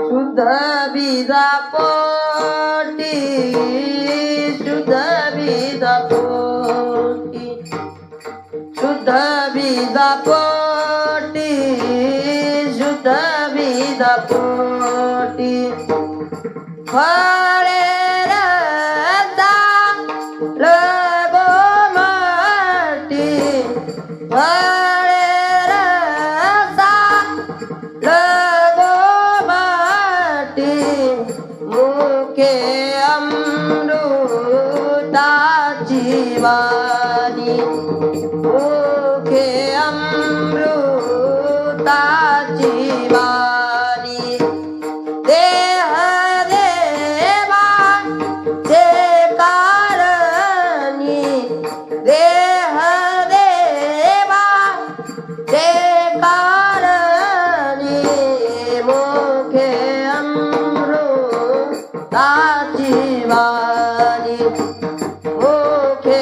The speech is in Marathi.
शुद्ध बीजा पोटी शुद्ध बीजा पोटी शुद्ध बीजा पोटी शुद्ध बीजा पोटी फळे रदा लगो माटी फळे रदा लगो माटी मुखे अमृताची वाणी मुखे अमृताची वाणी देह देवाचे कारणी देह देवाचे कारणी मुखे अमृताची वाणी मुखे